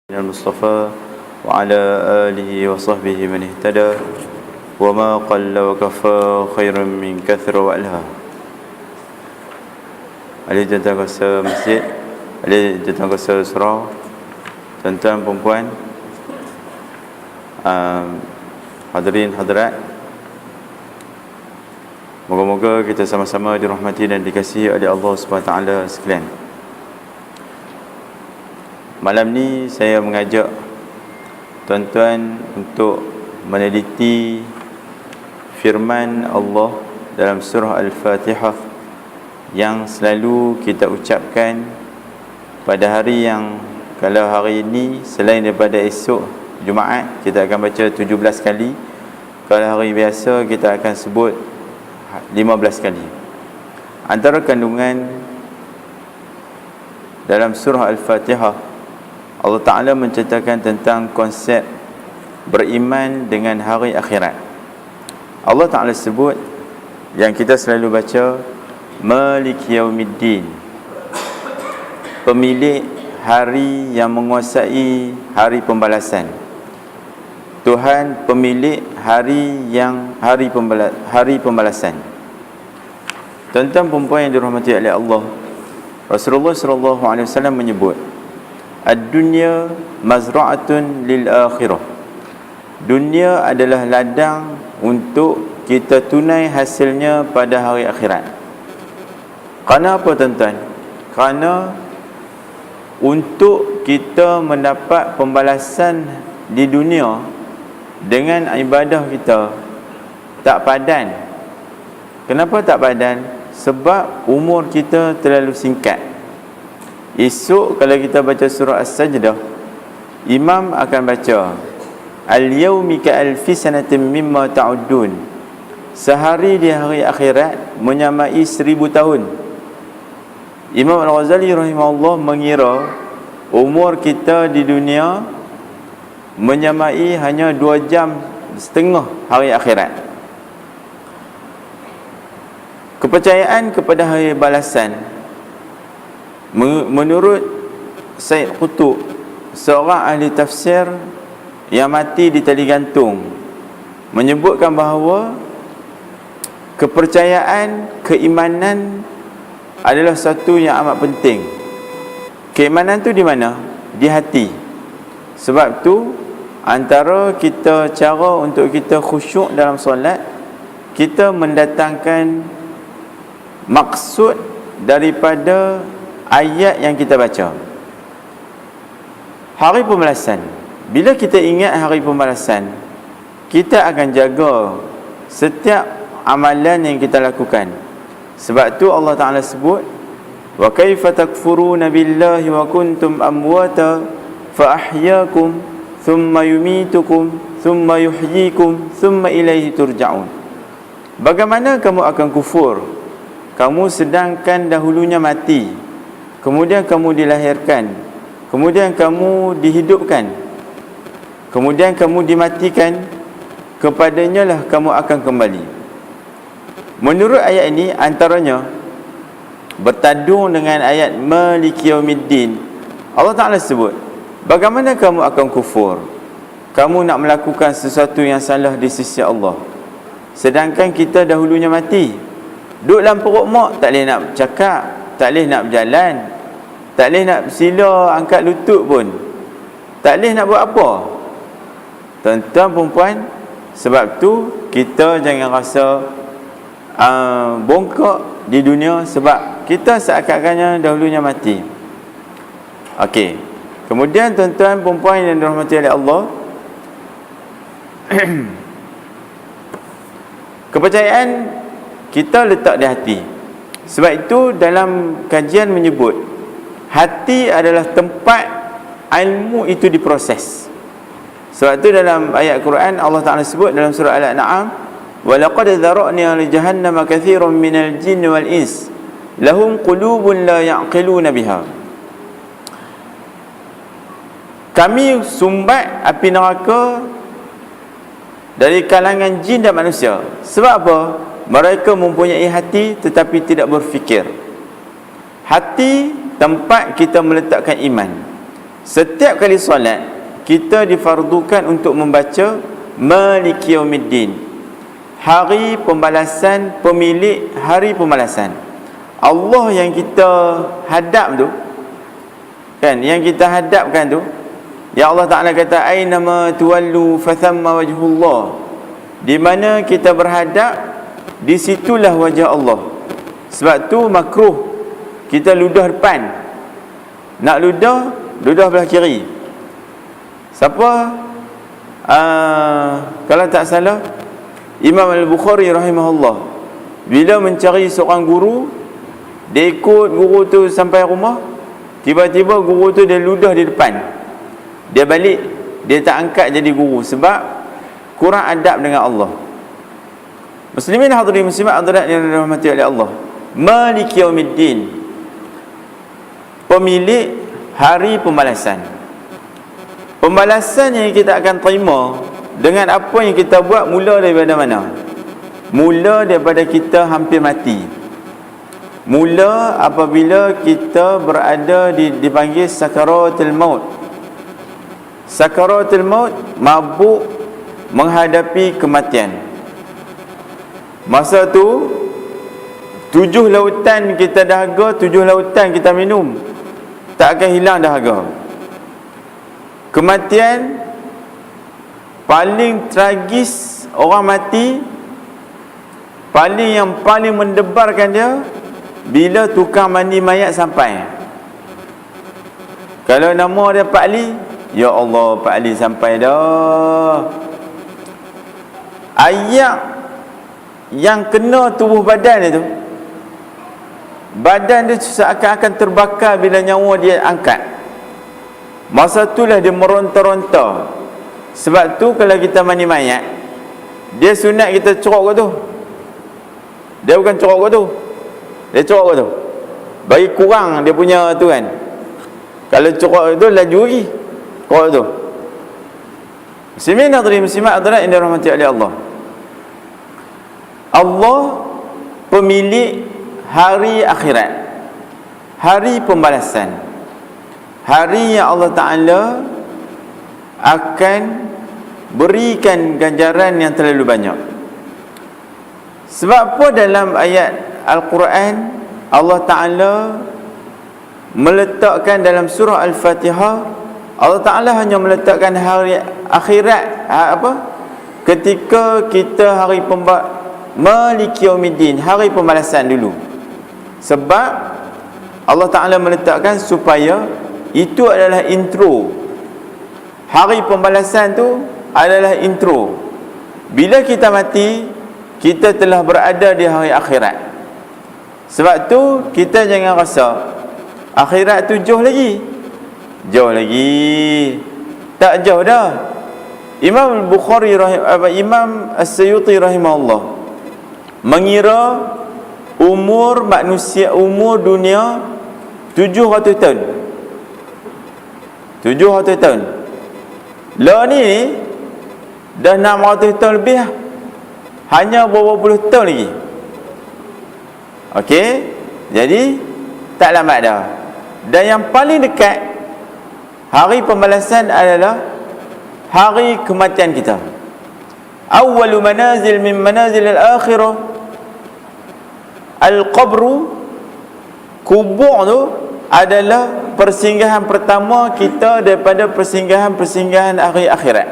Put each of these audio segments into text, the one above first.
المصطفى وعلى آله وصحبه من اهتدى وما قل وكفى خير من كثر وألهى. Ahli tuan-tuan kuasa masjid, ahli tuan-tuan kuasa surau, tuan-tuan perempuan, hadirin hadirat, moga-moga kita sama-sama dirahmati dan dikasihi oleh Allah SWT sekalian. Malam ni saya mengajak tuan-tuan untuk meneliti firman Allah dalam surah Al-Fatihah yang selalu kita ucapkan pada hari yang, kalau hari ini selain daripada esok Jumaat kita akan baca 17 kali, kalau hari biasa kita akan sebut 15 kali. Antara kandungan dalam surah Al-Fatihah, Allah Ta'ala menceritakan tentang konsep beriman dengan hari akhirat. Allah Ta'ala sebut, yang kita selalu baca, Malik Yaumiddin, pemilik hari yang menguasai hari pembalasan. Tuhan pemilik hari pembalasan. Tuan-tuan perempuan yang dirahmati oleh Allah, Rasulullah SAW menyebut, Ad-dunya mazra'atun lil akhirah. Dunia adalah ladang untuk kita tunai hasilnya pada hari akhirat. Kerana apa tuan-tuan? Kerana untuk kita mendapat pembalasan di dunia dengan ibadah kita tak padan. Kenapa tak padan? Sebab umur kita terlalu singkat. Esok kalau kita baca surah As-Sajdah, imam akan baca Al-yawmi ka'alfi sanatin mimma ta'uddun. Sehari di hari akhirat menyamai 1000 tahun. Imam Al-Ghazali rahimahullah mengira umur kita di dunia menyamai hanya 2 jam setengah hari akhirat. Kepercayaan kepada hari balasan, menurut Said Qutb, seorang ahli tafsir yang mati di tali gantung, menyebutkan bahawa kepercayaan, keimanan adalah satu yang amat penting. Keimanan tu di mana? Di hati. Sebab tu antara kita, cara untuk kita khusyuk dalam solat, kita mendatangkan maksud daripada ayat yang kita baca. Hari pembalasan, bila kita ingat hari pembalasan, kita akan jaga setiap amalan yang kita lakukan. Sebab tu Allah Ta'ala sebut, wa kaifa takfuruna billahi wa kuntum amwata fa ahyaakum thumma yumitukum thumma yuhyikum thumma ilaihi turja'un. Bagaimana kamu akan kufur? Kamu sedangkan dahulunya mati, kemudian kamu dilahirkan, kemudian kamu dihidupkan, kemudian kamu dimatikan, kepadanya lah kamu akan kembali. Menurut ayat ini, antaranya bertadung dengan ayat Maliki Yaumiddin. Allah Ta'ala sebut, bagaimana kamu akan kufur? Kamu nak melakukan sesuatu yang salah di sisi Allah, sedangkan kita dahulunya mati. Duduk dalam perut mak, tak boleh nak cakap, tak boleh nak berjalan, tak boleh nak bersila, angkat lutut pun, tak boleh nak buat apa. Tuan-tuan perempuan, sebab tu kita jangan rasa bongkak di dunia, sebab kita seakan-akannya dahulunya mati. Okey. Kemudian tuan-tuan perempuan yang dirahmati oleh Allah, kepercayaan kita letak di hati. Sebab itu dalam kajian menyebut, hati adalah tempat ilmu itu diproses. Sebab itu dalam ayat Quran Allah Ta'ala sebut dalam surah Al-An'am, wa laqad dhara'na li jahannama katsiran minal jinni wal ins lahum qulubun la ya'qiluna biha. Kami sumbat api neraka dari kalangan jin dan manusia. Sebab apa? Mereka mempunyai hati tetapi tidak berfikir. Hati tempat kita meletakkan iman. Setiap kali solat kita difardukan untuk membaca Maliki Yaumiddin, hari pembalasan, pemilik hari pembalasan. Allah yang kita hadap tu kan, yang kita hadapkan tu, ya Allah Ta'ala kata aynama tuwallu fathamma wajhullah, di mana kita berhadap di situlah wajah Allah. Sebab tu makruh kita ludah depan. Nak ludah belah kiri. Siapa kalau tak salah Imam Al-Bukhari rahimahullah, bila mencari seorang guru, dia ikut guru tu sampai rumah, tiba-tiba guru tu dia ludah di depan. Dia balik, dia tak angkat jadi guru sebab kurang adab dengan Allah. Muslimin hadirin muslimat hadirat yang dirahmati oleh Allah, Maliki Yaumiddin, pemilik hari pembalasan. Pembalasan yang kita akan terima dengan apa yang kita buat mula daripada mana? Mula daripada kita hampir mati. Mula apabila kita berada dipanggil sakaratul maut. Sakaratul maut, mabuk menghadapi kematian. Masa tu 7 lautan kita dahaga, 7 lautan kita minum, tak akan hilang dahaga. Kematian paling tragis orang mati, yang paling mendebarkan dia bila tukang mandi mayat sampai. Kalau nama dia Pak Ali, ya Allah, Pak Ali sampai dah. Ayat yang kena tubuh badan itu, badan dia seakan-akan terbakar bila nyawa dia angkat. Masa itulah dia meronta-ronta. Sebab tu kalau kita mandi mayat, dia sunat kita cerok ke tu. Dia bukan cerok ke tu, dia cerok ke tu, bagi kurang dia punya tu kan. Kalau cerok tu laju lagi cerok tu. Muslimin hadirin muslimat hadirat yang dirahmati oleh Allah, Allah pemilik hari akhirat, hari pembalasan, hari yang Allah Ta'ala akan berikan ganjaran yang terlalu banyak. Sebab apa dalam ayat Al-Quran Allah Ta'ala meletakkan dalam surah Al-Fatihah, Allah Ta'ala hanya meletakkan hari akhirat, ketika kita hari Maliki Yaumiddin, hari pembalasan dulu. Sebab Allah Ta'ala meletakkan supaya itu adalah intro. Hari pembalasan tu adalah intro. Bila kita mati, kita telah berada di hari akhirat. Sebab tu kita jangan rasa akhirat tu jauh lagi. Jauh lagi. Tak jauh dah. Imam Al-Bukhari Imam As-Suyuti rahimahullah mengira umur manusia, umur dunia 700 tahun. 700 tahun. Lah ni dah 600 tahun lebih lah. Hanya beberapa puluh tahun lagi. Okey, jadi tak lambat dah. Dan yang paling dekat hari pembalasan adalah hari kematian kita. Awwalu manazil min manazil al-akhirah al-qabru, kubur tu adalah persinggahan pertama kita daripada persinggahan hari akhirat.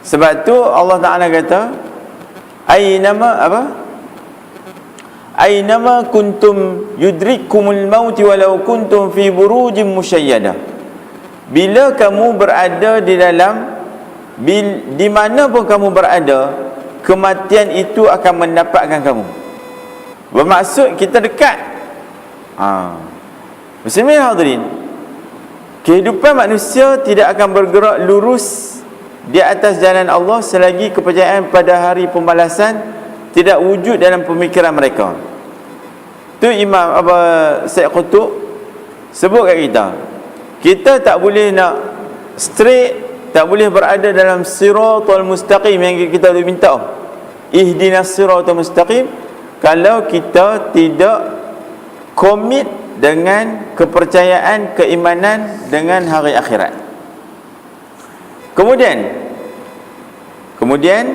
Sebab tu Allah Ta'ala kata Aynama kuntum yudrikkumul maut walau kuntum fi burujin musyayyadah. Bila kamu berada di dalam, di mana pun kamu berada, kematian itu akan mendapatkan kamu. Bermaksud kita dekat. Muslimin hadirin, kehidupan manusia tidak akan bergerak lurus di atas jalan Allah selagi kepercayaan pada hari pembalasan tidak wujud dalam pemikiran mereka. Tu Imam Syekh Qutb sebut kat kita, kita tak boleh nak straight, tak boleh berada dalam siratal mustaqim yang kita minta, ihdinas siratal mustaqim, kalau kita tidak komit dengan kepercayaan, keimanan dengan hari akhirat. Kemudian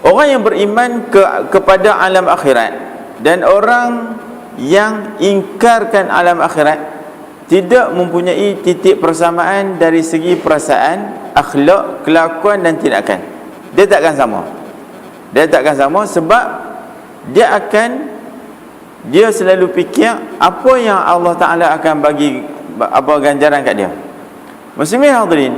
orang yang beriman kepada alam akhirat dan orang yang ingkarkan alam akhirat tidak mempunyai titik persamaan dari segi perasaan, akhlak, kelakuan dan tindakan. Dia takkan sama sebab dia selalu fikir apa yang Allah Ta'ala akan bagi apa ganjaran kat dia. Muslimin hadirin,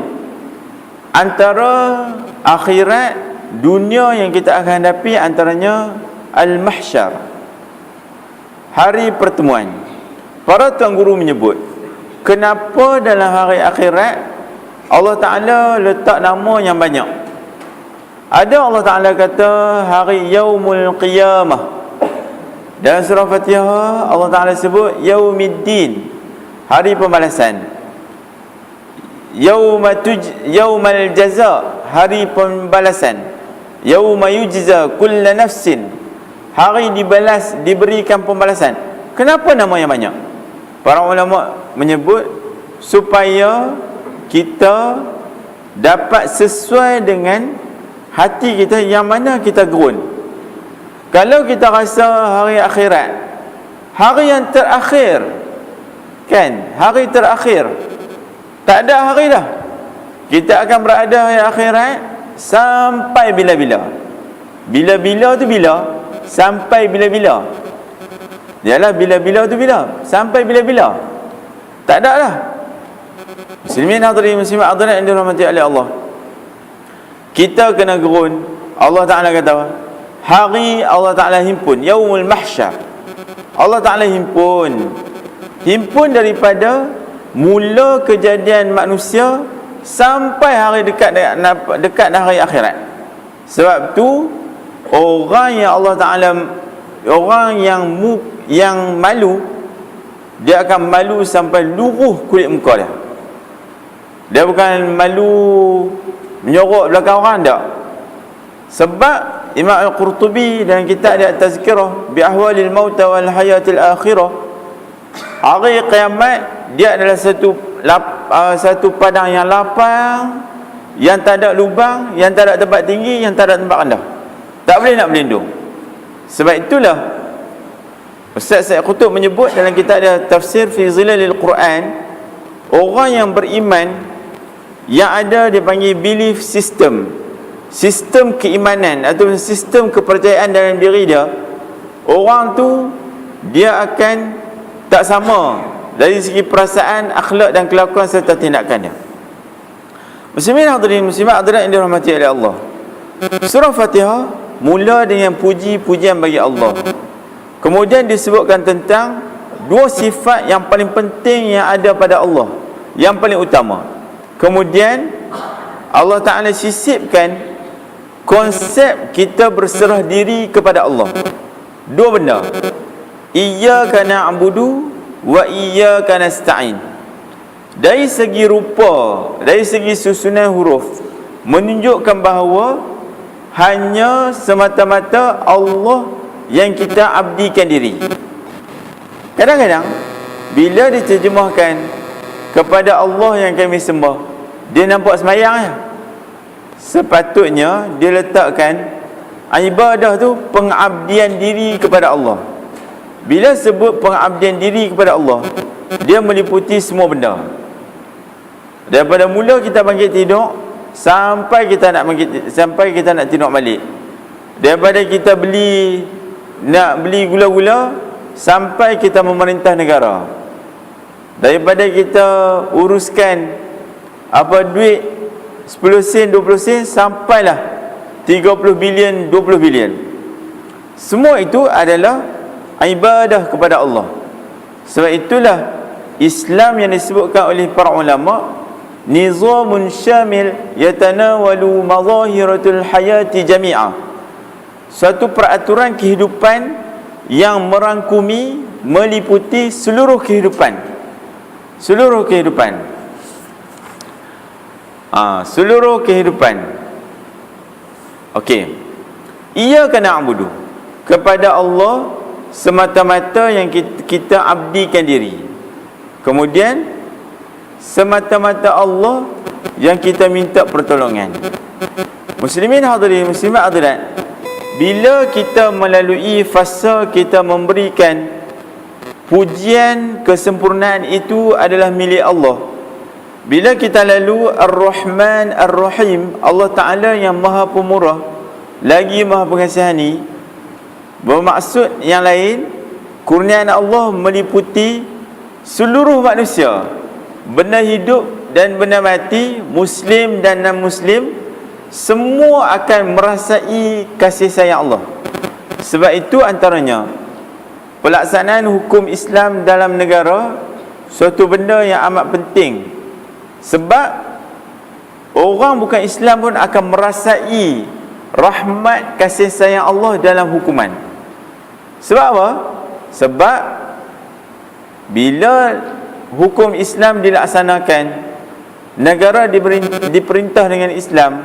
antara akhirat, dunia yang kita akan hadapi antaranya al-mahsyar, hari pertemuan. Para tuan guru menyebut, kenapa dalam hari akhirat Allah Ta'ala letak nama yang banyak. Ada Allah Ta'ala kata hari yaumul qiyamah. Dalam surah Fatihah Allah Ta'ala sebut yaumiddin, hari pembalasan. Yaumal jaza, hari pembalasan. Yauma yujza kulla nafsin, hari dibalas, diberikan pembalasan. Kenapa nama yang banyak? Para ulama menyebut supaya kita dapat sesuai dengan hati kita yang mana kita gerun. Kalau kita rasa hari akhirat, hari yang terakhir, kan, hari terakhir, tak ada hari dah, kita akan berada hari akhirat sampai bila-bila. Bila-bila tu bila? Sampai bila-bila. Yalah, bila-bila tu bila? Sampai bila-bila. Tak ada lah. Muslimin hadirin muslimat hadirat yang dirahmati oleh Allah, kita kena gerun. Allah Ta'ala kata hari Allah Ta'ala himpun, yaumul mahsyar. Allah Ta'ala himpun daripada mula kejadian manusia sampai hari dekat hari akhirat. Sebab tu orang yang Allah Ta'ala, orang yang malu, dia akan malu sampai luruh kulit muka dia. Dia bukan malu menyorok belakang orang, tak. Sebab Imam Al-Qurtubi dalam kitab dia Tazkirah bi ahwalil maut wal hayatil akhirah, hari kiamat dia adalah satu padang yang lapang, yang tak ada lubang, yang tak ada tempat tinggi, yang tak ada tempat rendah. Tak boleh nak berlindung. Sebab itulah Ustaz Said Qutb menyebut dalam kitab dia Tafsir fi Zilalil Quran, orang yang beriman yang ada dia panggil belief system, sistem keimanan atau sistem kepercayaan dalam diri dia. Orang tu dia akan tak sama dari segi perasaan, akhlak dan kelakuan serta tindakan dia. Muslimin hadirin muslimat hadirat yang dirahmati oleh Allah, surah Fatihah mula dengan puji-pujian bagi Allah. Kemudian disebutkan tentang dua sifat yang paling penting yang ada pada Allah, yang paling utama. Kemudian Allah Ta'ala sisipkan konsep kita berserah diri kepada Allah. Dua benda, iyyaka na'budu wa iyyaka nasta'in. Dari segi rupa, dari segi susunan huruf, menunjukkan bahawa hanya semata-mata Allah yang kita abdikan diri. Kadang-kadang bila diterjemahkan kepada Allah yang kami sembah, dia nampak semayang ya. Sepatutnya dia letakkan ibadah tu pengabdian diri kepada Allah. Bila sebut pengabdian diri kepada Allah, dia meliputi semua benda. Daripada mula kita bangkit tidur sampai kita nak tidur balik. Daripada kita nak beli gula-gula sampai kita memerintah negara. Daripada kita uruskan duit 10 sen, 20 sen sampailah 30 bilion, 20 bilion. Semua itu adalah ibadah kepada Allah. Sebab itulah Islam yang disebutkan oleh para ulama nizamun syamil yatanawalu mazahiratul hayati jami'ah, suatu peraturan kehidupan yang merangkumi, meliputi seluruh kehidupan. Seluruh kehidupan. Okey. Iyyaka na'budu, kepada Allah semata-mata yang kita abdikan diri. Kemudian semata-mata Allah yang kita minta pertolongan. Muslimin hadirin, muslimat hadirat, bila kita melalui fasa kita memberikan pujian, kesempurnaan itu adalah milik Allah. Bila kita lalu Ar-Rahman Ar-Rahim, Allah Ta'ala yang Maha Pemurah lagi Maha Pengasihani, bermaksud yang lain, kurniaan Allah meliputi seluruh manusia, benda hidup dan benda mati, muslim dan non-muslim, semua akan merasai kasih sayang Allah. Sebab itu antaranya pelaksanaan hukum Islam dalam negara, suatu benda yang amat penting. Sebab orang bukan Islam pun akan merasai rahmat kasih sayang Allah dalam hukuman. Sebab apa? Sebab bila hukum Islam dilaksanakan, negara diperintah dengan Islam,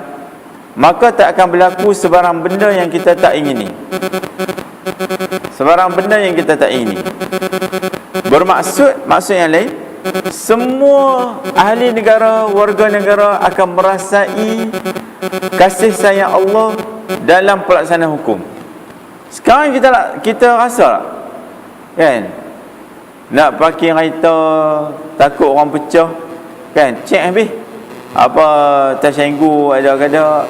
maka tak akan berlaku sebarang benda yang kita tak ingini. Sebarang benda yang kita tak ingini. Maksud yang lain, semua ahli negara, warga negara akan merasai kasih sayang Allah dalam pelaksanaan hukum. Sekarang kita rasa kan, nak parking kereta takut orang pecah kan, cek habis apa Tashenggu ada-ada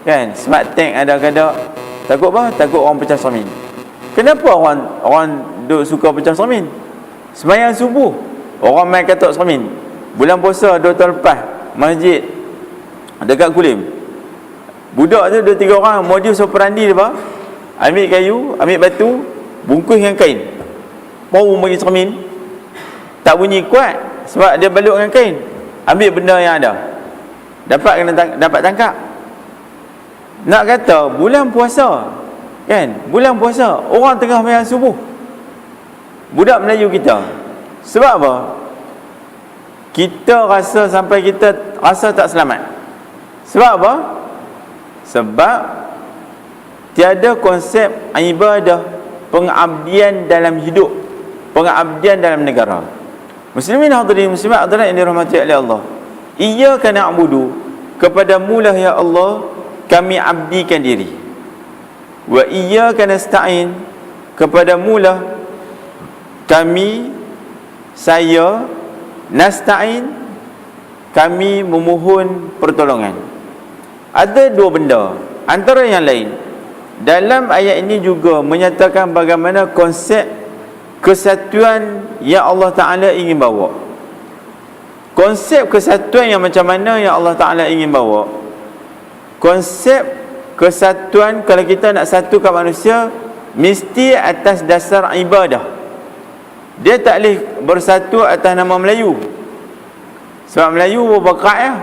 kan, Smart Tank ada-ada. Takut apa? Takut orang pecah cermin. Kenapa orang duk suka pecah cermin? Sembahyang subuh orang main katok cermin. Bulan puasa 2 tahun lepas, masjid dekat Kulim, budak tu 2-3 orang modus operandi dia, ambil kayu, ambil batu, bungkus dengan kain, baru bagi cermin. Tak bunyi kuat sebab dia balut dengan kain. Ambil benda yang ada, dapat tangkap. Nak kata bulan puasa kan, bulan puasa orang tengah sembahyang subuh, budak Melayu kita. Sebab apa? Kita rasa sampai kita rasa tak selamat. Sebab apa? Sebab tiada konsep ibadah, pengabdian dalam hidup, pengabdian dalam negara. Muslimin hadirin muslimat hadirat yang dirahmati oleh Allah, iyyaka na'budu, kepadamu lah ya Allah kami abdikan diri. Wa iyyaka nasta'in, kepadamu lah saya nasta'in, kami memohon pertolongan. Ada dua benda antara yang lain dalam ayat ini juga menyatakan bagaimana konsep kesatuan yang Allah Ta'ala ingin bawa. Konsep kesatuan yang macam mana yang Allah Ta'ala ingin bawa? Konsep kesatuan, kalau kita nak satukan manusia, mesti atas dasar ibadah. Dia tak boleh bersatu atas nama Melayu, sebab Melayu berbakat ya.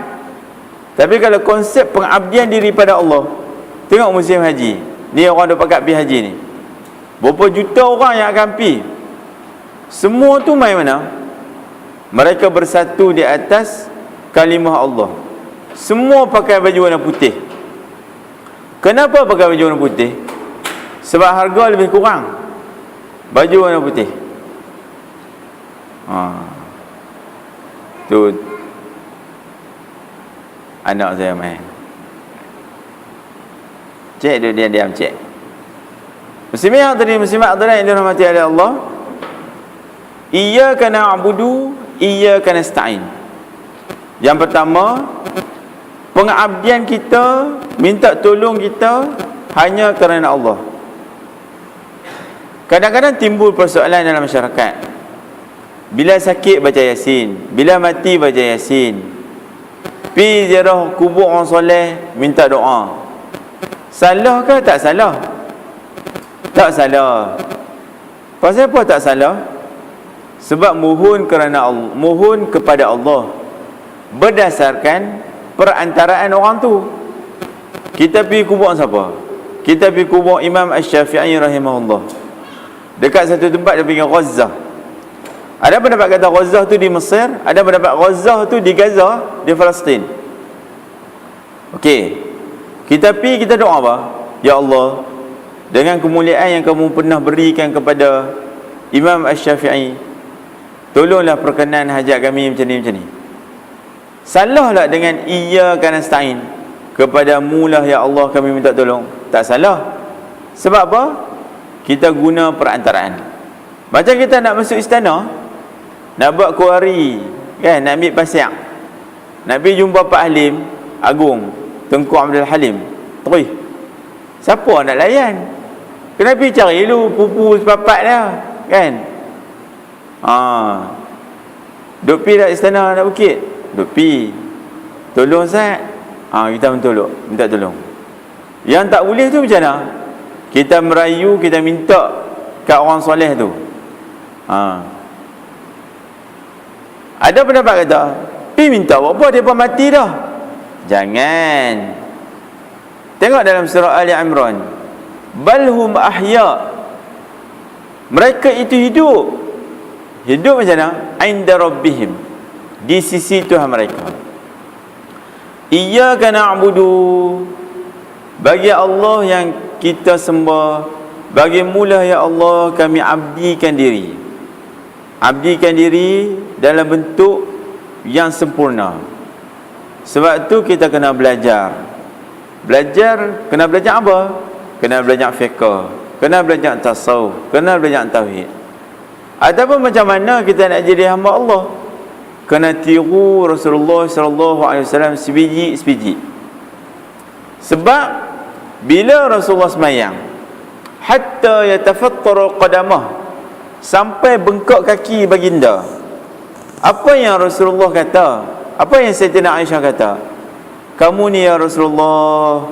Tapi kalau konsep pengabdian diri pada Allah, tengok musim haji ni, orang dah pakat pergi haji ni, berapa juta orang yang akan pergi. Semua tu main mana? Mereka bersatu di atas kalimah Allah. Semua pakai baju warna putih. Kenapa pakai baju warna putih? Sebab harga lebih kurang baju warna putih. Tu anak saya main. Cek dia diam cek. Muslimin hadirin muslimat hadirat yang dirahmati oleh Allah, iyyaka na'budu iyyaka nasta'in. Yang pertama, pengabdian kita, minta tolong kita hanya kerana Allah. Kadang-kadang timbul persoalan dalam masyarakat. Bila sakit baca Yasin, bila mati baca Yasin, pi ziarah kubur orang soleh minta doa. Salah ke tak salah? Tak salah. Pasal apa tak salah? Sebab mohon kerana Allah, mohon kepada Allah berdasarkan perantaraan orang tu. Kita pergi kubur siapa? Kita pergi kubur Imam Asy-Syafi'i rahimahullah. Dekat satu tempat dia panggil Gaza. Ada pendapat kata Gaza tu di Mesir, ada pendapat Gaza tu di Gaza, di Palestin. Okey. Kita pergi, kita doa apa? Ya Allah, dengan kemuliaan yang kamu pernah berikan kepada Imam Asy-Syafi'i, tolonglah perkenan hajat kami macam ni. Salahlah dengan iyyaka nasta'in, kepadamu lah ya Allah kami minta tolong. Tak salah. Sebab apa? Kita guna perantaraan. Macam kita nak masuk istana, nak buat kuari, kan, nak ambil pasir, nak pergi jumpa Pak Halim Agung, Tengku Abdul Halim, terus siapa nak layan? Kena pergi cari dulu pupu sepapat dia, kan. Duk pi dak istana nak bukit, duk pi. Tolong Ustaz. Kita minta tolong. Yang tak boleh tu macam mana? Kita merayu, kita minta kat orang soleh tu. Ada pendapat kata, pi minta apa dia pun mati dah. Jangan. Tengok dalam surah Ali Imran, balhum ahya, mereka itu hidup macam mana? Inda rabbihim, di sisi Tuhan mereka. Iyyaka na'budu, bagi Allah yang kita sembah, bagimu-lah ya Allah kami abdikan diri dalam bentuk yang sempurna. Sebab tu kita kena belajar, kena belajar apa? Kena belajar fiqh, kena belajar tasawuf, kena belajar tauhid. Ataupun macam mana kita nak jadi hamba Allah, kena tiru Rasulullah sallallahu alaihi wasallam sebiji. Sebab bila Rasulullah semayang, hatta yatafattara qadamah, sampai bengkak kaki baginda. Apa yang Rasulullah kata? Apa yang Sayyidatina Aisyah kata? Kamu ni ya Rasulullah,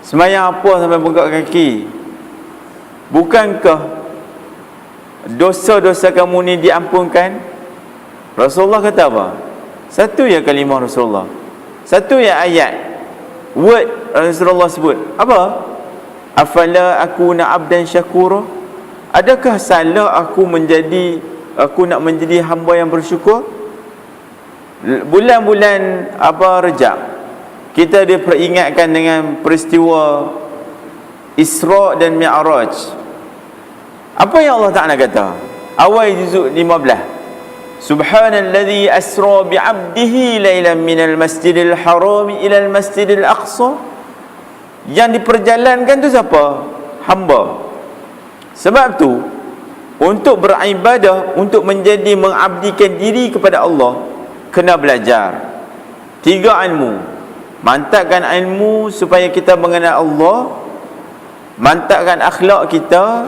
semayang apa sampai bengkak kaki? Bukankah dosa-dosa kamu ni diampunkan? Rasulullah kata apa? Satu ya kalimah Rasulullah, satu ya ayat, word Rasulullah sebut apa? Afala akuna abdan syakura, adakah salah aku nak menjadi hamba yang bersyukur? Bulan-bulan Rejab, kita diperingatkan dengan peristiwa Isra dan Mi'raj. Apa yang Allah Ta'ala kata? Awal juzuk 15, Subhanalladzi asra bi'abdihi lailan minal masjidil haram ilal masjidil aqsa. Yang diperjalankan tu siapa? Hamba. Sebab tu, untuk beribadah, untuk mengabdikan diri kepada Allah, kena belajar 3 ilmu. Mantapkan ilmu supaya kita mengenal Allah, mantapkan akhlak kita,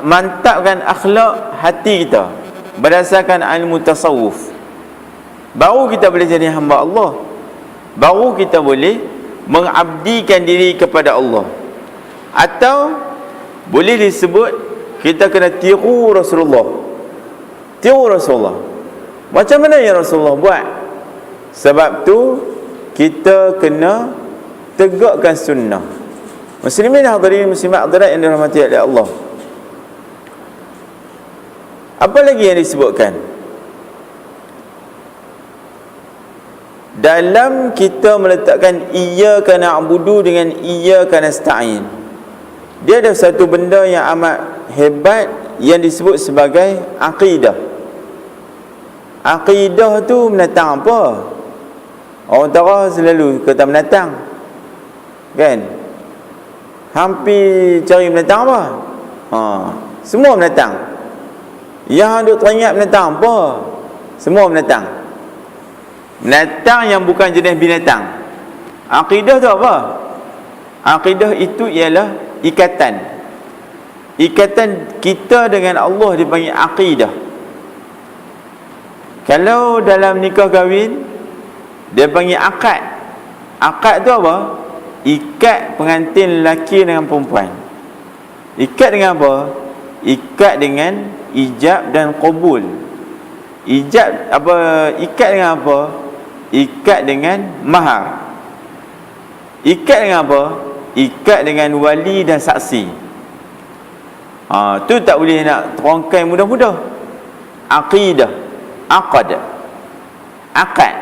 mantapkan akhlak hati kita berdasarkan ilmu tasawuf. Baru kita boleh jadi hamba Allah, baru kita boleh mengabdikan diri kepada Allah. Atau boleh disebut kita kena tiru Rasulullah. Macam mana yang Rasulullah buat? Sebab tu kita kena tegakkan sunnah. Muslimin hadirin muslimat hadirat yang dirahmati oleh Allah, apa lagi yang disebutkan? Dalam kita meletakkan iyyaka na'budu dengan iyyaka nasta'in, dia ada satu benda yang amat hebat yang disebut sebagai akidah. Akidah tu menatang apa? Orang Tara selalu kata menatang, kan? Hampir cari menatang apa? Semua menatang. Yang duk teringat menatang apa? Semua menatang. Menatang yang bukan jenis binatang. Akidah tu apa? Akidah itu ialah ikatan. Ikatan kita dengan Allah dipanggil akidah. Kalau dalam nikah kahwin, dia panggil akad. Akad tu apa? Ikat pengantin lelaki dengan perempuan. Ikat dengan apa? Ikat dengan ijab dan qabul. Ijab apa? Ikat dengan apa? Ikat dengan mahar. Ikat dengan apa? Ikat dengan wali dan saksi. Tu tak boleh nak terongkai mudah-mudah. Aqidah, aqad, akad,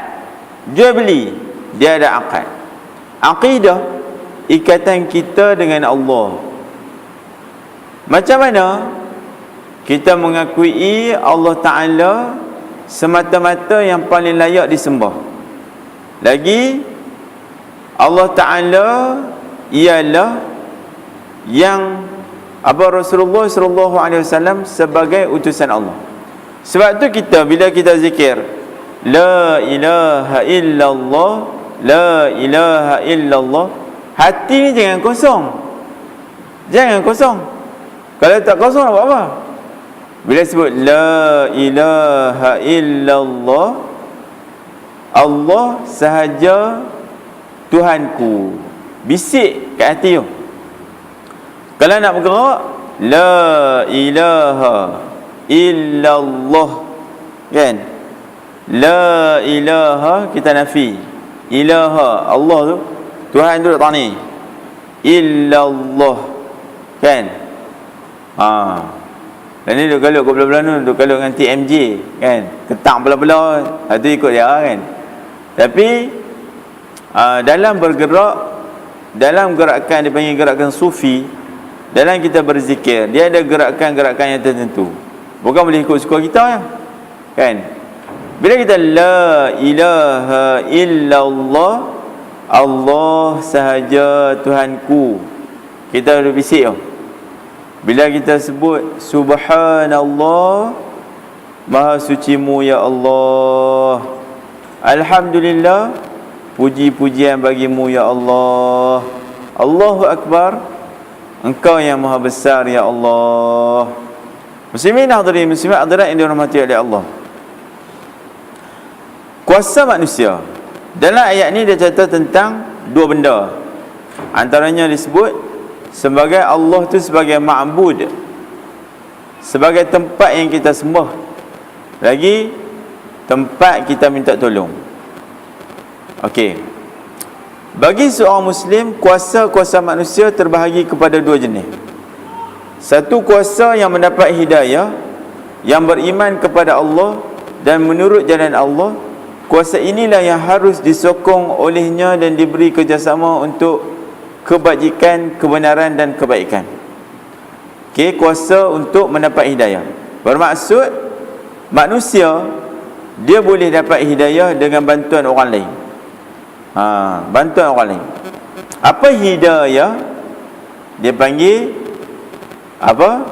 jual beli, dia ada akad. Aqidah, ikatan kita dengan Allah, Macam mana kita mengakui Allah Ta'ala semata-mata yang paling layak disembah? Lagi, Allah Ta'ala ialah yang Rasulullah sallallahu alaihi wasallam sebagai utusan Allah. Sebab tu kita bila kita zikir la ilaha illallah, la ilaha illallah, hati ni jangan kosong. Jangan kosong. Kalau tak kosong nak buat apa? Bila sebut la ilaha illallah, Allah sahaja Tuhanku, bisik kat hati tu. Kalau nak bergerak, la ilaha illallah, kan? La ilaha kita nafi, ilaha Allah tu Tuhan tu tak ni, illallah, kan? Dan ni duk galuk kat belah-belah tu, duk galuk dengan TMJ, kan? Ketang belah-belah, tu ikut dia, kan? Tapi dalam bergerak, dalam gerakan dipanggil gerakan sufi, dalam kita berzikir, dia ada gerakan-gerakan yang tertentu. Bukan boleh ikut suka kita, kan? Bila kita la ilaha illallah, Allah sahaja Tuhanku, kita ada bisik tu. Bila kita sebut subhanallah, maha sucimu ya Allah, alhamdulillah, puji-pujian bagimu ya Allah, Allahu akbar, Engkau yang maha besar ya Allah. Muslimin hadirin muslimat hadirat yang dirahmati oleh Allah, kuasa manusia dalam ayat ni dia cerita tentang dua benda. Antaranya disebut sebagai Allah tu sebagai ma'bud, sebagai tempat yang kita sembah, lagi tempat kita minta tolong. Okey, bagi seorang Muslim, kuasa-kuasa manusia terbahagi kepada dua jenis. Satu, kuasa yang mendapat hidayah, yang beriman kepada Allah dan menurut jalan Allah. Kuasa inilah yang harus disokong olehnya dan diberi kerjasama untuk kebajikan, kebenaran dan kebaikan. Okey, kuasa untuk mendapat hidayah bermaksud manusia dia boleh dapat hidayah dengan bantuan orang lain. Bantuan orang lain. Apa hidayah? Dia panggil apa?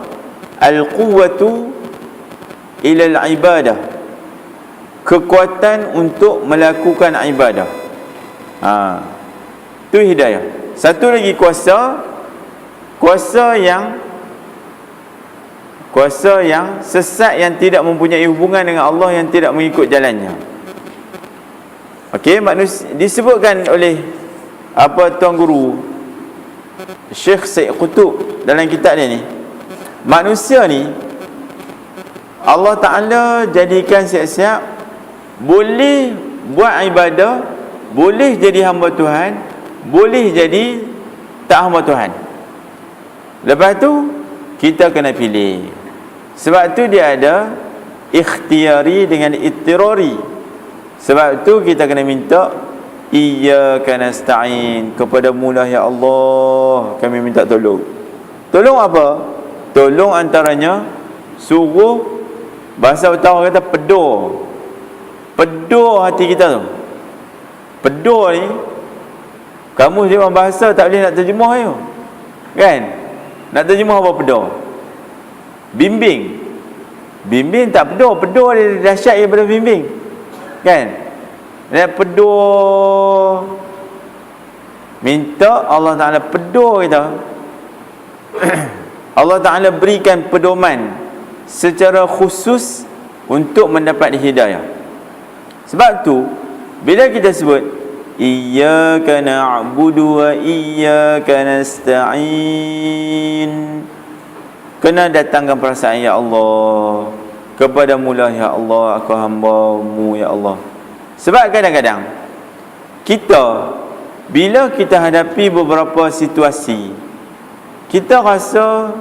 Al-quwwatu ila al-ibadah, kekuatan untuk melakukan ibadah. Itu hidayah. Satu lagi kuasa, kuasa yang sesat, yang tidak mempunyai hubungan dengan Allah, yang tidak mengikut jalannya. Okey, manusia disebutkan oleh Tuan Guru Syekh Syed Qutub dalam kitab dia ni, manusia ni Allah Ta'ala jadikan siap-siap boleh buat ibadah, boleh jadi hamba Tuhan, boleh jadi tak hamba Tuhan. Lepas tu kita kena pilih. Sebab tu dia ada ikhtiyari dengan ittirari. Sebab tu kita kena minta iyyaka nasta'in, kepadamu lah ya Allah kami minta tolong. Tolong apa? Tolong antaranya suruh, bahasa utara kata pedur. Pedur hati kita tu. Pedur ni kamu dia orang bahasa tak boleh nak terjemah je, kan? Nak terjemah apa pedur? Bimbing. Bimbing tak pedur. Pedur dia dahsyat daripada bimbing, kan? Nak pedur, minta Allah Ta'ala pedur kita. Allah Ta'ala berikan pedoman secara khusus untuk mendapat hidayah. Sebab tu bila kita sebut iyyaka na'budu wa iyyaka nasta'in, kena datangkan perasaan ya Allah, kepadamu lah ya Allah aku hamba-Mu ya Allah. Sebab kadang-kadang kita bila kita hadapi beberapa situasi, kita rasa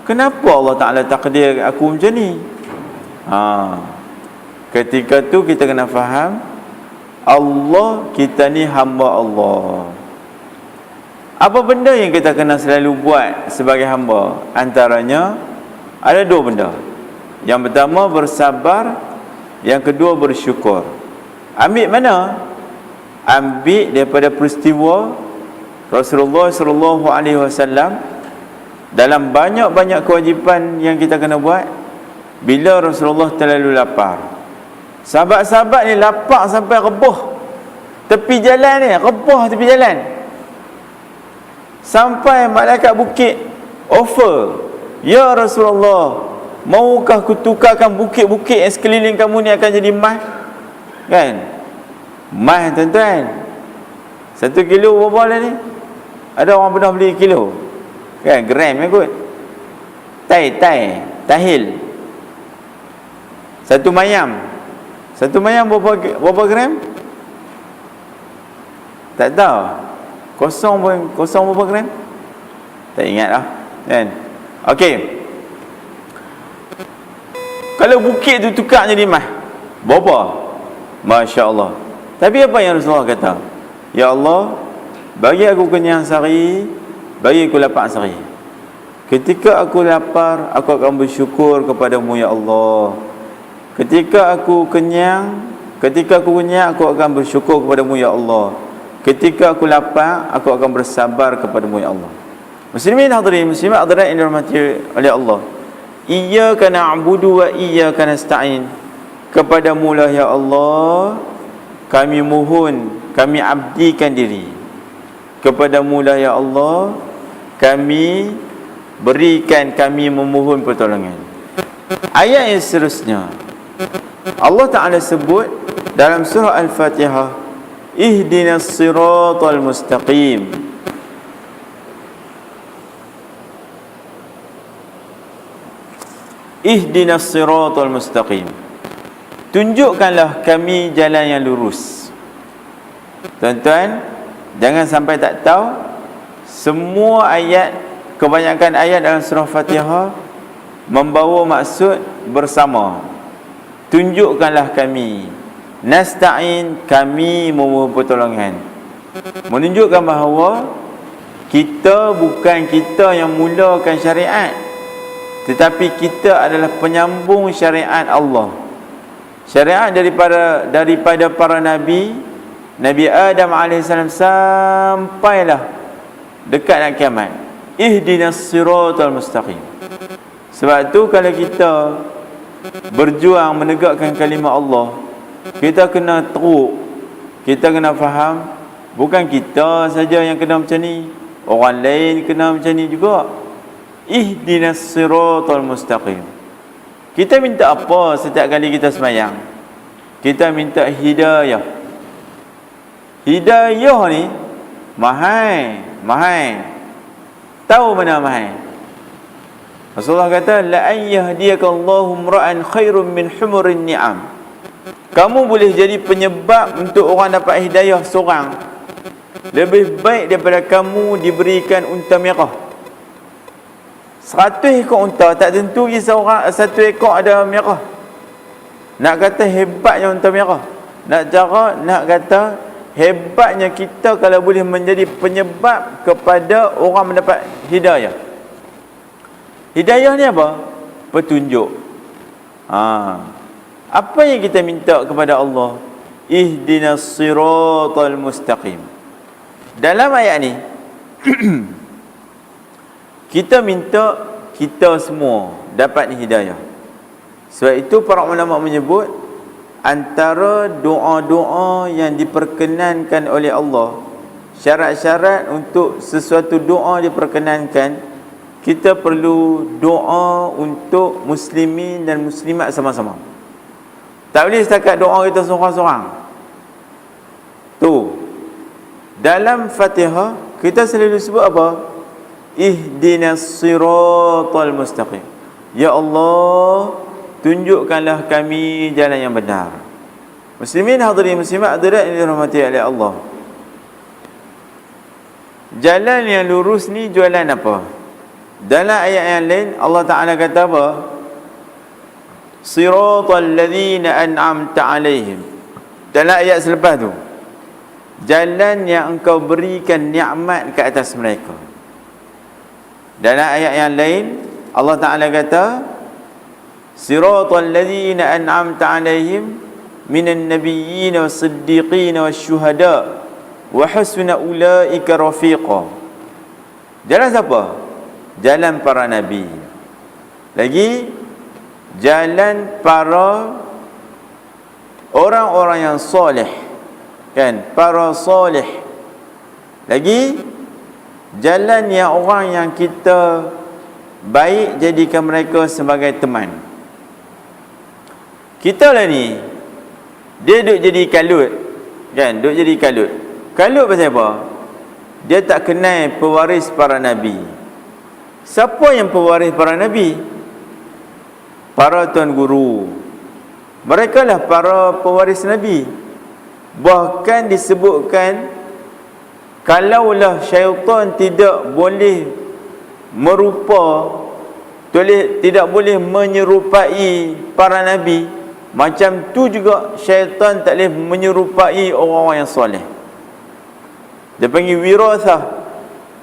kenapa Allah Ta'ala takdir aku macam ni? Ketika tu kita kena faham Allah, kita ni hamba Allah. Apa benda yang kita kena selalu buat sebagai hamba? Antaranya ada dua benda. Yang pertama bersabar, yang kedua bersyukur. Ambil mana? Ambil daripada peristiwa Rasulullah sallallahu alaihi wasallam. Dalam banyak-banyak kewajipan yang kita kena buat, bila Rasulullah terlalu lapar, sahabat-sahabat ni lapar sampai rebah tepi jalan ni, rebah tepi jalan, sampai malaikat bukit offer, "Ya Rasulullah, maukah ku tukarkan bukit-bukit yang sekeliling kamu ni akan jadi emas?" Kan? Emas, tuan-tuan, 1 kilo berapa lah ni? Ada orang pernah beli kilo? Kan, gram ya kot. Tahil. Satu mayam berapa gram? Tak tahu. Kosong berapa gram? Tak ingat lah, kan? Okey. Kalau bukit tu tukar jadi emas, berapa? Masya Allah. Tapi apa yang Rasulullah kata? Ya Allah, bagi aku kenyang sehari, bagi aku lapar sehari. Ketika aku lapar, aku akan bersyukur kepadamu ya Allah. Ketika aku kenyang, aku akan bersyukur kepadamu ya Allah. Ketika aku lapar, aku akan bersabar kepadamu ya Allah. Muslimin hadirin, muslimat hadirat yang dirahmati oleh Allah. Iyyaka na'budu wa iyyaka nasta'in. Kepadamu lah ya Allah kami mohon, kami abdikan diri. Kepadamu lah ya Allah kami berikan, kami memohon pertolongan. Ayat yang seterusnya Allah Ta'ala sebut dalam surah Al-Fatihah, ihdinas siratal mustaqim. Ihdinas siratal mustaqim. Tunjukkanlah kami jalan yang lurus. Tuan-tuan, jangan sampai tak tahu. Semua ayat, kebanyakan ayat dalam surah Fatihah membawa maksud bersama. Tunjukkanlah kami. Nasta'in, kami memohon pertolongan. Menunjukkan bahawa kita bukan kita yang mulakan syariat, tetapi kita adalah penyambung syariat Allah. Syariat daripada para Nabi Adam AS sampailah dekat nak kiamat. Ihdinas siratal mustaqim. Sebab tu kalau kita berjuang menegakkan kalimah Allah, kita kena teruk, kita kena faham, bukan kita saja yang kena macam ni, orang lain kena macam ni juga. Ihdinas siratal mustaqim. Kita minta apa setiap kali kita sembahyang? Kita minta hidayah. Hidayah ni mahal. Tahu mana mahal? Rasulullah kata, la an yahdiyakallahu imra'an khairum min humurin ni'am. Kamu boleh jadi penyebab untuk orang dapat hidayah seorang, lebih baik daripada kamu diberikan unta merah. 100 ekor unta, tak tentu kisah orang 1 ekor ada merah. Nak kata hebatnya unta merah, nak kata hebatnya kita kalau boleh menjadi penyebab kepada orang mendapat hidayah. Hidayah ni apa? Petunjuk. Apa yang kita minta kepada Allah? Ihdinas siratal mustaqim. Dalam ayat ni kita minta kita semua dapat hidayah. Sebab itu para ulama menyebut antara doa-doa yang diperkenankan oleh Allah, syarat-syarat untuk sesuatu doa diperkenankan, kita perlu doa untuk muslimin dan muslimat sama-sama. Tak boleh setakat doa kita seorang-seorang. Tu. Dalam Fatihah kita selalu sebut apa? Ihdinas siratal mustaqim. Ya Allah, tunjukkanlah kami jalan yang benar. Muslimin hadirin muslimat hadirat yang dirahmati oleh Allah. Jalan yang lurus ni jualan apa? Dalam ayat yang lain Allah Ta'ala kata apa? Siratal ladzina an'amta alaihim. Dalam ayat selepas tu, jalan yang engkau berikan nikmat ke atas mereka. Dalam ayat yang lain Allah Ta'ala kata, siratal ladzina an'amta 'alaihim minan nabiyyin was-siddiqin wasyuhada wa hasuna ulaika rafiqa. Jalan siapa? Jalan para nabi. Lagi jalan para orang-orang yang soleh, kan? Para soleh. Lagi jalan yang orang yang kita baik, jadikan mereka sebagai teman. Kita lah ni, dia duk jadi kalut, kan? Duk jadi kalut. Kalut pasal apa? Dia tak kenal pewaris para nabi. Siapa yang pewaris para nabi? Para tuan guru. Mereka lah para pewaris nabi. Bahkan disebutkan, kalaulah syaitan tidak boleh tidak boleh menyerupai para nabi, macam tu juga syaitan tak boleh menyerupai orang-orang yang soleh. Dia panggil wirathah,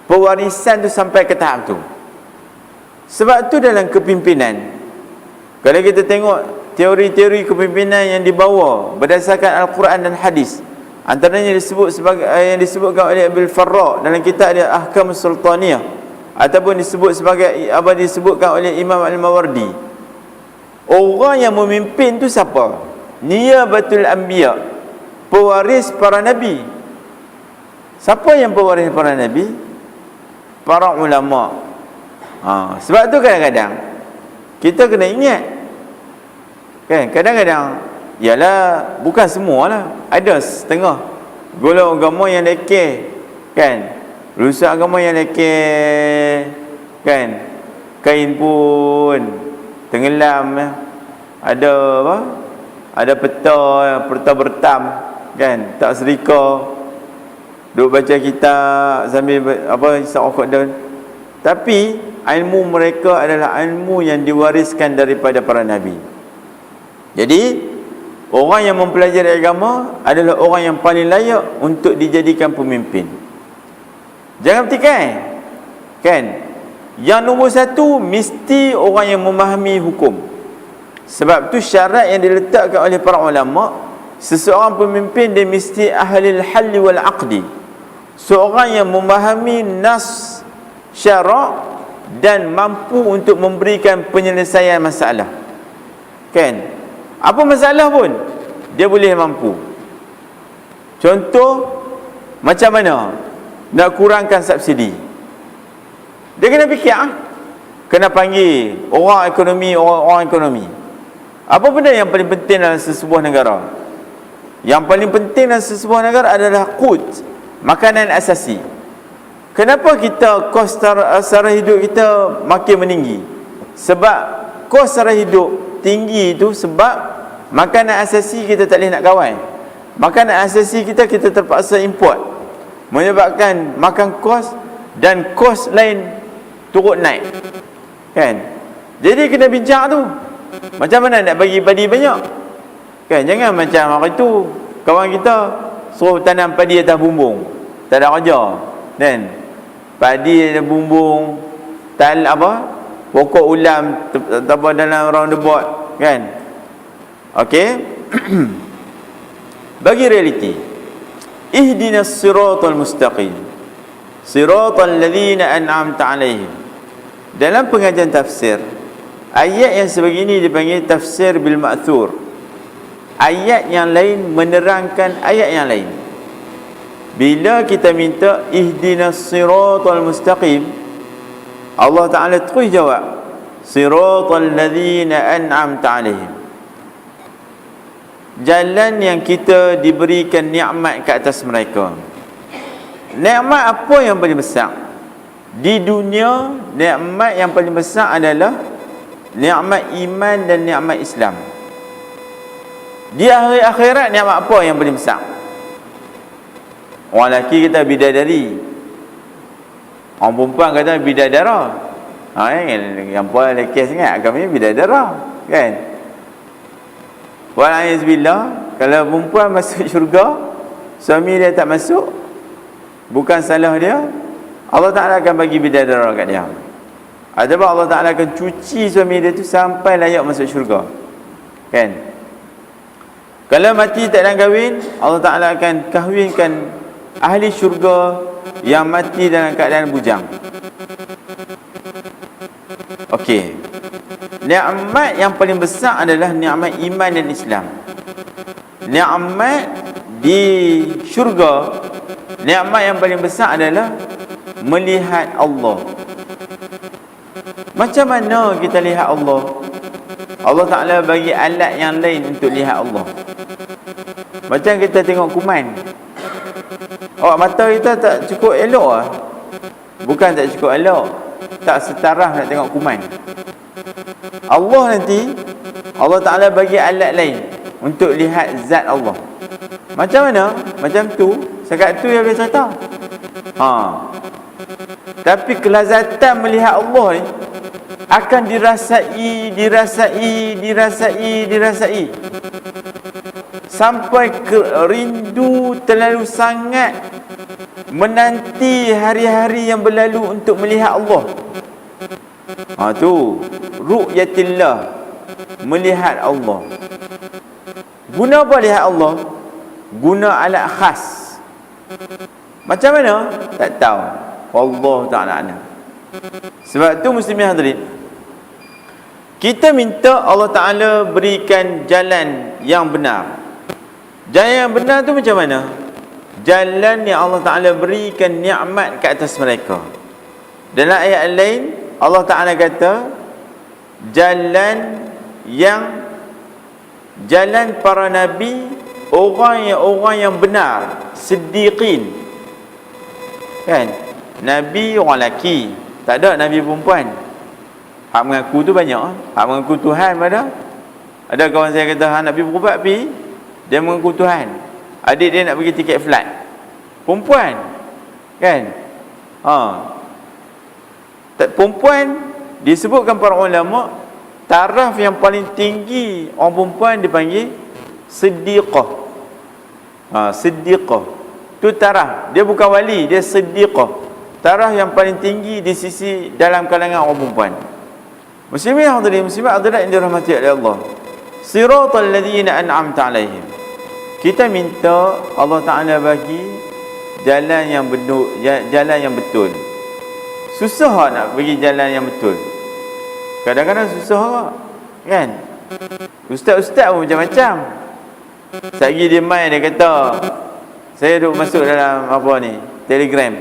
pewarisan tu sampai ke tahap tu. Sebab tu dalam kepimpinan, kalau kita tengok teori-teori kepimpinan yang dibawa berdasarkan Al-Quran dan hadis, antaranya yang disebutkan oleh Abil Farra dalam kitab dia Ahkam Sultaniyah, ataupun disebutkan oleh Imam Al-Mawardi. Orang yang memimpin tu siapa? Niyabatul Anbiya, pewaris para nabi. Siapa yang pewaris para nabi? Para ulama. Sebab tu kadang-kadang kita kena ingat, kan? Kadang-kadang, ialah bukan semualah, ada setengah golongan agama yang lekeh, kan? Rusak agama yang lekeh, kan? Kain pun tenggelam, ada apa? Ada peta bertam, kan? Tak sedekah, duk baca kitab sambil isap rokok daun. Tapi ilmu mereka adalah ilmu yang diwariskan daripada para nabi. Jadi orang yang mempelajari agama adalah orang yang paling layak untuk dijadikan pemimpin. Jangan petikai, kan? Yang nombor satu, mesti orang yang memahami hukum. Sebab tu syarat yang diletakkan oleh para ulama, seseorang pemimpin dia mesti ahli al-halli wal aqdi, seorang yang memahami nas syarak dan mampu untuk memberikan penyelesaian masalah, kan? Apa masalah pun dia boleh mampu. Contoh, macam mana nak kurangkan subsidi, dia kena fikir, kena panggil orang ekonomi. Apa benda yang paling penting dalam sesebuah negara? Yang paling penting dalam sesebuah negara adalah qut, makanan asasi. Kenapa kita kos sara hidup kita makin meninggi? Sebab kos sara hidup tinggi itu sebab makanan asasi kita tak boleh nak kawal. Makanan asasi kita terpaksa import, menyebabkan makan kos dan kos lain turut naik, kan? Jadi kena bincang tu, macam mana nak bagi padi banyak, kan? Jangan macam hari tu kawan kita suruh tanam padi atas bumbung, tak ada kerja, kan? Padi ada bumbung, pokok ulam dalam roundabout, kan? Okey. Bagi realiti, ihdinas siratal mustaqim, siratal ladzina an'amta 'alaihim. Dalam pengajian tafsir, ayat yang sebegini dipanggil tafsir bil ma'thur. Ayat yang lain menerangkan ayat yang lain. Bila kita minta ihdinas siratal mustaqim, Allah Ta'ala terus jawab, siratal ladzina an'amta 'alaihim. Jalan yang kita diberikan nikmat ke atas mereka. Nikmat apa yang paling besar? Di dunia, nikmat yang paling besar adalah nikmat iman dan nikmat Islam. Di akhirat, nikmat apa yang paling besar? Orang lelaki kata bidadari, orang perempuan kata bidadara. Yang puan lelaki sangat, agaknya bidadara, kan? Wal'aizbillah, kalau perempuan masuk syurga, suami dia tak masuk, bukan salah dia, Allah Ta'ala akan bagi bidadara kat dia. Ataupun Allah Ta'ala akan cuci suami dia tu sampai layak masuk syurga. Kan? Kalau mati tak ada kahwin, Allah Ta'ala akan kahwinkan ahli syurga yang mati dalam keadaan bujang. Okey. Nikmat yang paling besar adalah nikmat iman dan Islam. Nikmat di syurga, nikmat yang paling besar adalah melihat Allah. Macam mana kita lihat Allah? Allah Ta'ala bagi alat yang lain untuk lihat Allah. Macam kita tengok kuman. Mata kita tak cukup elok lah. Bukan tak cukup elok, tak setaraf nak tengok kuman. Allah nanti, Allah Ta'ala bagi alat lain untuk lihat zat Allah. Macam mana? Macam tu, sekat tu yang boleh cerita. Tapi kelazatan melihat Allah ni akan dirasai sampai ke rindu terlalu sangat menanti hari-hari yang berlalu untuk melihat Allah. Tu ru'yatillah, melihat Allah. Guna apa lihat Allah? Guna alat khas. Macam mana? Tak tahu. Allah Ta'ala alam. Sebab tu muslimin hadirin, kita minta Allah Ta'ala berikan jalan yang benar. Jalan yang benar tu macam mana? Jalan yang Allah Ta'ala berikan nikmat ke atas mereka. Dalam ayat lain Allah Ta'ala kata jalan para nabi, orang yang benar, siddiqin. Kan? Nabi orang lelaki, tak ada nabi perempuan. Hak mengaku tu banyak. Hak mengaku Tuhan pada. Ada kawan saya kata nabi perempuan pergi, dia mengaku Tuhan. Adik dia nak pergi tiket flight, perempuan. Kan? Perempuan disebutkan para ulama, taraf yang paling tinggi orang perempuan dipanggil siddiqah. Siddiqah tu taraf, dia bukan wali, dia siddiqah, taraf yang paling tinggi di sisi dalam kalangan orang perempuan. Muslimin hadirin muslimat hadirat yang dirahmati oleh Allah, siratal ladzina an'amta alaihim. Kita minta Allah Ta'ala bagi jalan yang betul. Susah nak bagi jalan yang betul. Kadang-kadang susah kan? Ustaz-ustaz pun macam-macam. Sagi dia main, dia kata, saya duduk masuk dalam Telegram.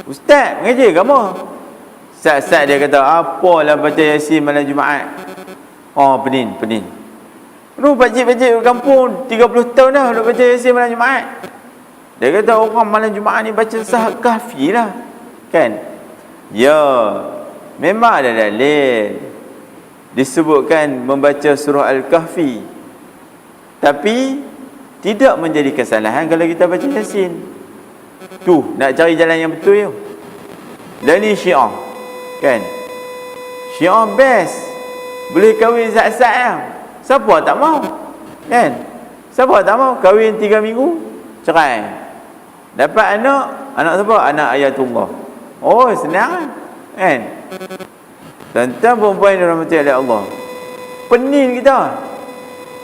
Ustaz mengajar kamu. Ustaz dia kata, apalah baca Yasin malam Jumaat. Penin. Pakcik-pakcik kampung 30 tahun dah duduk baca Yasin malam Jumaat. Dia kata orang malam Jumaat ni baca Sahak Kahfi lah. Kan? Ya, memang ada dalil disebutkan membaca surah Al-Kahfi, tapi tidak menjadi kesalahan kalau kita baca Yasin. Tu nak cari jalan yang betul ya. Dan ni Syiah. Kan? Syiah best. Boleh kahwin sat-sat lah. Siapa tak mau? Kan? Siapa tak mau kahwin 3 minggu cerai? Dapat anak siapa? Anak Ayatullah. Senang kan? Tentang perempuan yang dirahmati oleh Allah, penin kita.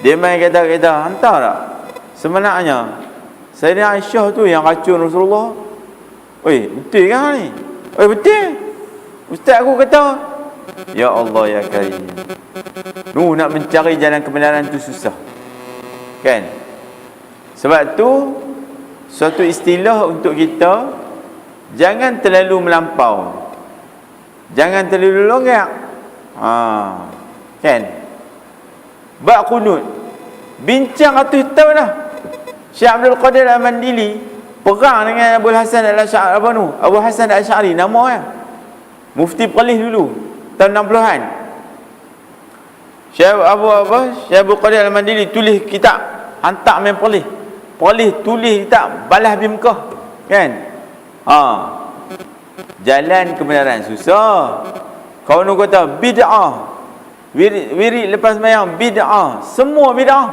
Dia main kata hantar tak? Sebenarnya Sayyidina Aisyah tu yang racun Rasulullah. Betul kan ni? Betul. Ustaz aku kata. Ya Allah ya Karim. Nak mencari jalan kebenaran tu susah. Kan? Sebab tu suatu istilah untuk kita, jangan terlalu melampau, jangan terlalu longgar. Kan? Bab kunut bincang ratus tahun dah. Syekh Abdul Qadir Al-Mandili perang dengan Abu Hasan Al-Asy'ari, Abu Hasan Al-Asy'ari nama kan? Mufti Perlis dulu tahun 60-an. Syekh Abdul Qadir Al-Mandili tulis kitab, hantar main Perlis tulis kitab balas Bimkah. Kan? Jalan kebenaran susah. Kau nak kata bid'ah, wirid lepas sembahyang bid'ah, semua bid'ah.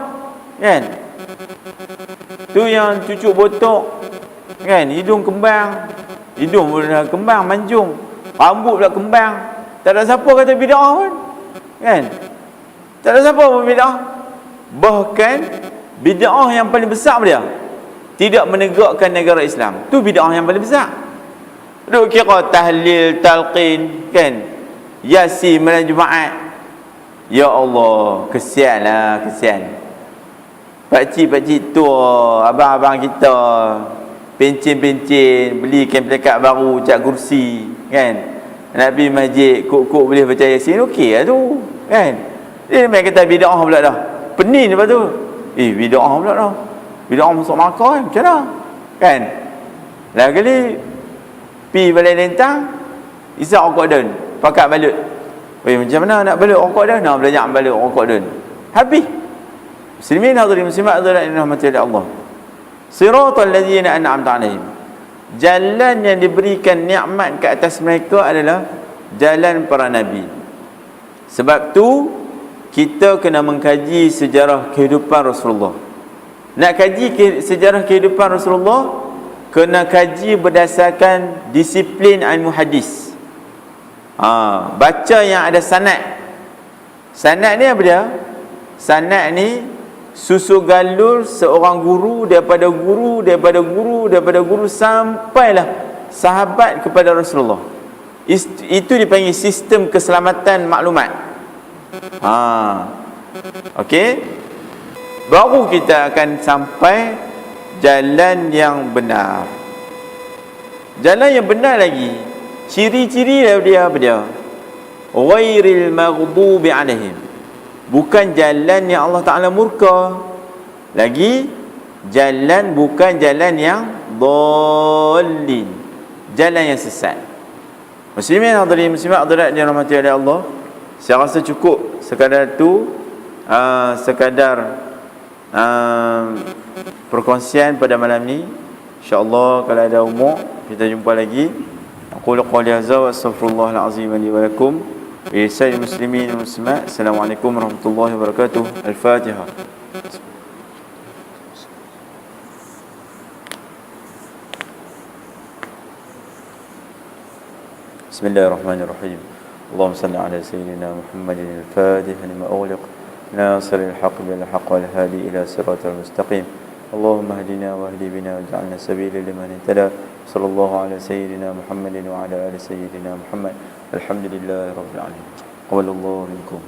Kan? Tu yang cucuk botok, kan, hidung kembang, hidung pula kembang manjung, rambut pula kembang. Tak ada siapa kata bid'ah pun, kan? Tak ada siapa pun bid'ah. Bahkan bid'ah yang paling besar dia tidak menegakkan negara Islam. Tu bid'ah yang paling besar. Duk kira tahlil, talqin, kan, Yasin malam Jumaat. Ya Allah, kesianlah, kesian. Pakcik-pakcik tua, abang-abang kita pencin-pencin belikan pelekat baru, cat kursi, kan, nak pergi masjid, kok boleh baca Yasin, okey lah tu, kan. Dia memang kata bid'ah pula dah. Pening lepas tu. Bid'ah pula dah. Bid'ah masuk Makkah, macam mana? Kan? Lain kali pi balai lentang, isap rokok dan pakat balut. Macam mana nak balut rokok dan? Nak belajar balut rokok dan. Habis. Muslimin hadirin muslimat hadirat yang dirahmati oleh Allah. Siratal ladzina an'amta 'alaihim. Jalan yang diberikan nikmat ke atas mereka adalah jalan para nabi. Sebab tu kita kena mengkaji sejarah kehidupan Rasulullah. Nak kaji sejarah kehidupan Rasulullah, kena kaji berdasarkan disiplin ilmu hadis. Baca yang ada sanad. Sanad ni apa dia? Sanad ni susu galur seorang guru daripada guru daripada guru daripada guru sampailah sahabat kepada Rasulullah. Itu dipanggil sistem keselamatan maklumat. Okey. Baru kita akan sampai jalan yang benar. Jalan yang benar lagi, ciri-ciri dia apa dia? Ghairil maghdubi 'alaihim. Bukan jalan yang Allah Ta'ala murka. Lagi bukan jalan yang dhalin, jalan yang sesat. Muslimin hadirin muslimat hadirat yang dirahmati oleh Allah, saya rasa cukup sekadar tu, sekadar perkongsian pada malam ni. InsyaAllah kalau ada umur kita jumpa lagi. Aqulu qawli hadza wa astaghfirullahal azim li wa lakum. Sayyidil muslimin wal muslimat. Assalamualaikum warahmatullahi wabarakatuh. Al-Fatihah. Bismillahirrahmanirrahim. Allahumma salli ala sayyidina Muhammadin al-Fatih lima ughliq ناصر الحق بالحق والهادي إلى صراط المستقيم اللهم اهدنا واهد بنا واجعلنا سبيلا لمن اهتدى صلى الله على سيدنا محمد وعلى آل سيدنا محمد الحمد لله رب العالمين قبل الله منكم